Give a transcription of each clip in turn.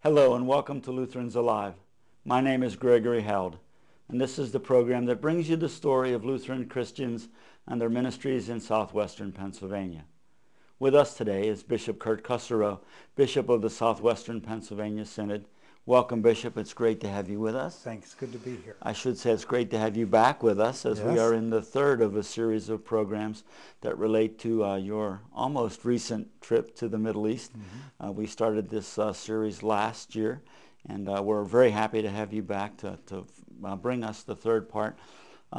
Hello and welcome to Lutherans Alive. My name is Gregory Held, and this is the program that brings you the story of Lutheran Christians and their ministries in southwestern Pennsylvania. With us today is Bishop Kurt Kusserow, Bishop of the Southwestern Pennsylvania Synod. Welcome, Bishop. It's great to have you with us. Thanks. Good to be here. I should say it's great to have you back with us as we Yes. are in the third of a series of programs that relate to your almost recent trip to the Middle East. We started this series last year, and we're very happy to have you back to bring us the third part.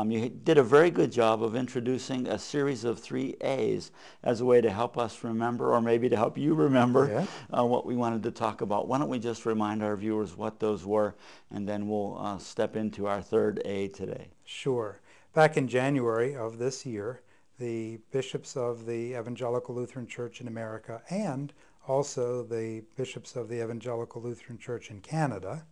You did a very good job of introducing a series of 3 A's as a way to help us remember, or maybe to help you remember, what we wanted to talk about. Why don't we just remind our viewers what those were, and then we'll step into our third A today. Sure. Back in January of this year, the bishops of the Evangelical Lutheran Church in America and also the bishops of the Evangelical Lutheran Church in Canada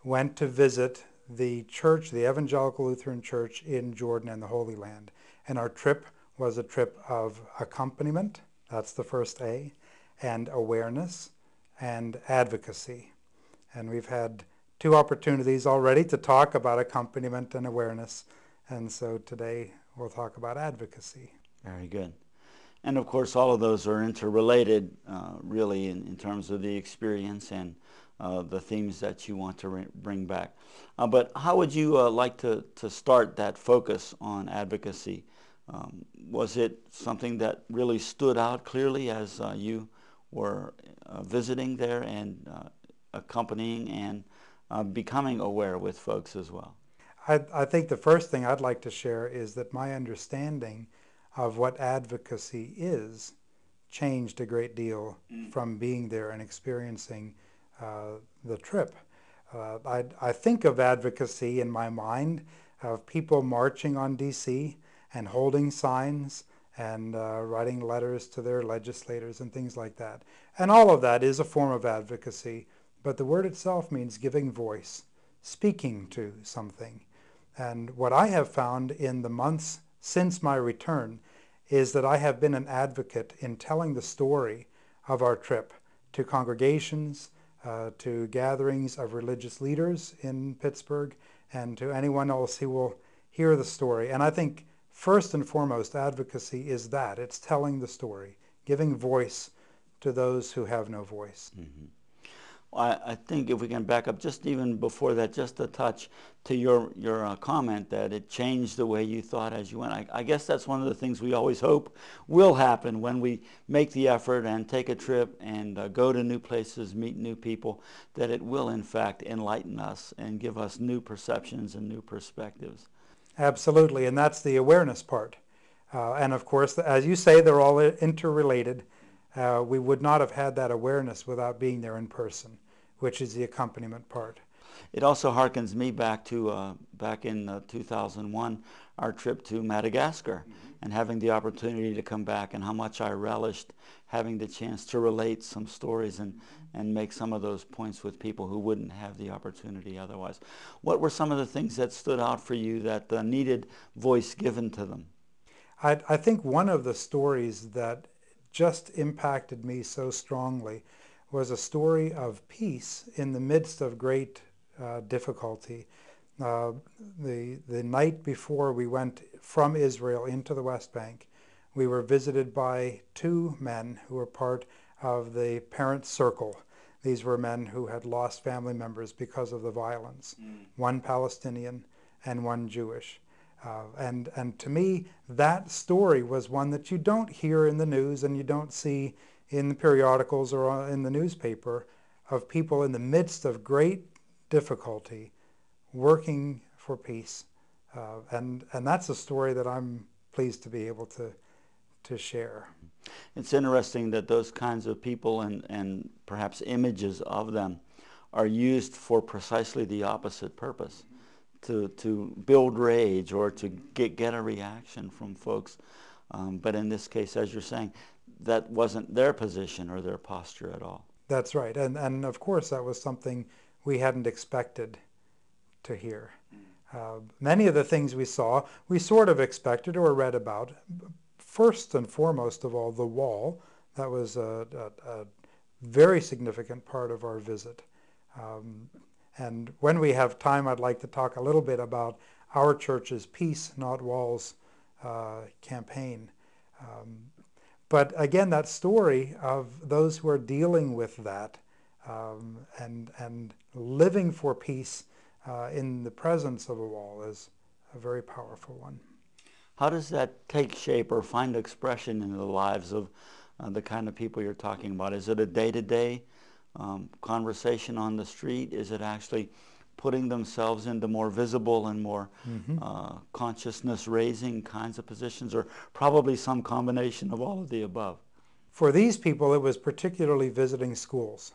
went to visit the church, the Evangelical Lutheran Church in Jordan and the Holy Land. And our trip was a trip of accompaniment, that's the first A, and awareness and advocacy. And we've had 2 opportunities already to talk about accompaniment and awareness. And so today we'll talk about advocacy. Very good. And of course, all of those are interrelated, really, in terms of the experience and the themes that you want to bring back. But how would you like to start that focus on advocacy? Was it something that really stood out clearly as you were visiting there and accompanying and becoming aware with folks as well? I think the first thing I'd like to share is that my understanding of what advocacy is changed a great deal from being there and experiencing the trip. I think of advocacy in my mind of people marching on DC and holding signs and writing letters to their legislators and things like that. And all of that is a form of advocacy, but the word itself means giving voice, speaking to something. And what I have found in the months since my return is that I have been an advocate in telling the story of our trip to congregations, to gatherings of religious leaders in Pittsburgh, and to anyone else who will hear the story. And I think first and foremost, advocacy is that. It's telling the story, giving voice to those who have no voice. I think if we can back up just even before that, just a touch to your comment that it changed the way you thought as you went. I guess that's one of the things we always hope will happen when we make the effort and take a trip and go to new places, meet new people, that it will in fact enlighten us and give us new perceptions and new perspectives. Absolutely, and that's the awareness part. And of course, as you say, they're all interrelated. We would not have had that awareness without being there in person, which is the accompaniment part. It also harkens me back to back in 2001, our trip to Madagascar, and having the opportunity to come back, and how much I relished having the chance to relate some stories and make some of those points with people who wouldn't have the opportunity otherwise. What were some of the things that stood out for you that needed voice given to them? I think one of the stories that just impacted me so strongly was a story of peace in the midst of great difficulty. The night before we went from Israel into the West Bank, we were visited by 2 men who were part of the Parent Circle. These were men who had lost family members because of the violence, one Palestinian and one Jewish. And to me, that story was one that you don't hear in the news and you don't see in the periodicals or in the newspaper, of people in the midst of great difficulty working for peace. And that's a story that I'm pleased to be able to share. It's interesting that those kinds of people and perhaps images of them are used for precisely the opposite purpose. To build rage or to get a reaction from folks. But in this case, as you're saying, that wasn't their position or their posture at all. That's right. And of course, that was something we hadn't expected to hear. Many of the things we saw, we sort of expected or read about. First and foremost of all, the wall. That was a very significant part of our visit. And when we have time, I'd like to talk a little bit about our church's Peace, Not Walls campaign. But again, that story of those who are dealing with that and living for peace in the presence of a wall is a very powerful one. How does that take shape or find expression in the lives of the kind of people you're talking about? Is it a day-to-day conversation on the street? Is it actually putting themselves into more visible and more consciousness-raising kinds of positions, or probably some combination of all of the above? For these people, it was particularly visiting schools.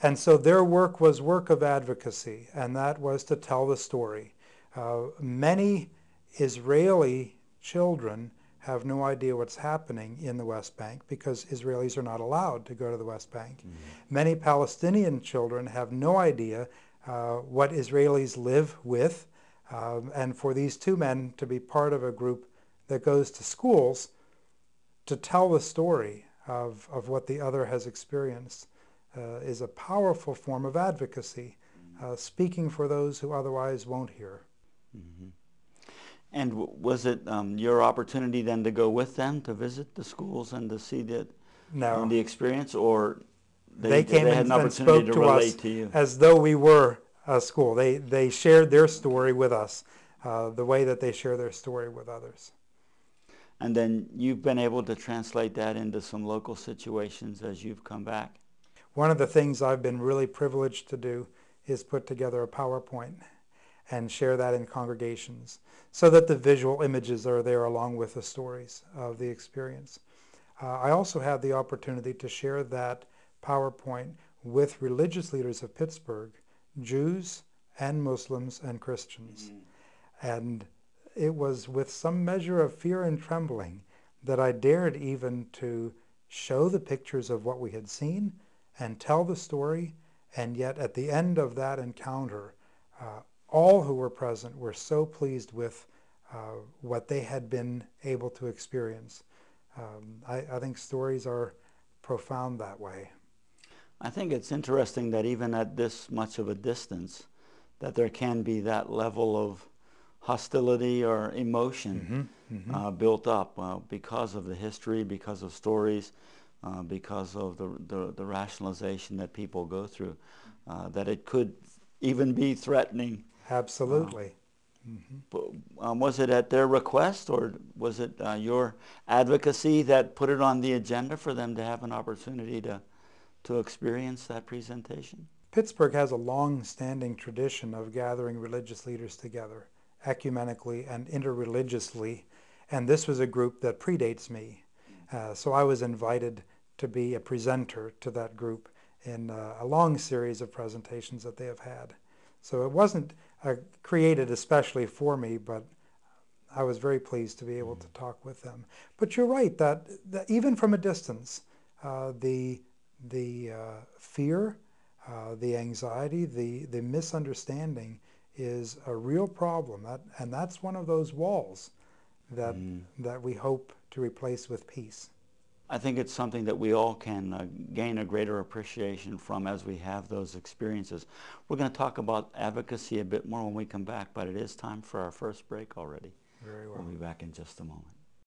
And so their work was work of advocacy, and that was to tell the story. Many Israeli children have no idea what's happening in the West Bank because Israelis are not allowed to go to the West Bank. Many Palestinian children have no idea what Israelis live with, and for these two men to be part of a group that goes to schools to tell the story of what the other has experienced is a powerful form of advocacy, speaking for those who otherwise won't hear. And was it your opportunity then to go with them to visit the schools and to see the experience, or they came had an and spoke opportunity to relate us to you? as though we were a school. They shared their story with us, the way that they share their story with others. And then you've been able to translate that into some local situations as you've come back. One of the things I've been really privileged to do is put together a PowerPoint and share that in congregations so that the visual images are there along with the stories of the experience. I also had the opportunity to share that PowerPoint with religious leaders of Pittsburgh, Jews and Muslims and Christians. And it was with some measure of fear and trembling that I dared even to show the pictures of what we had seen and tell the story, and yet at the end of that encounter, all who were present were so pleased with what they had been able to experience. I think stories are profound that way. I think it's interesting that even at this much of a distance, that there can be that level of hostility or emotion built up because of the history, because of stories, because of the rationalization that people go through, that it could even be threatening. Absolutely. But, was it at their request, or was it your advocacy that put it on the agenda for them to have an opportunity to experience that presentation? Pittsburgh has a long-standing tradition of gathering religious leaders together, ecumenically and interreligiously, and this was a group that predates me. So I was invited to be a presenter to that group in a long series of presentations that they have had. So it wasn't created especially for me, but I was very pleased to be able to talk with them. But you're right that even from a distance, the fear, the anxiety, the misunderstanding is a real problem, and that's one of those walls that we hope to replace with peace. I think it's something that we all can gain a greater appreciation from as we have those experiences. We're going to talk about advocacy a bit more when we come back, but it is time for our first break already. Very well. We'll be back in just a moment.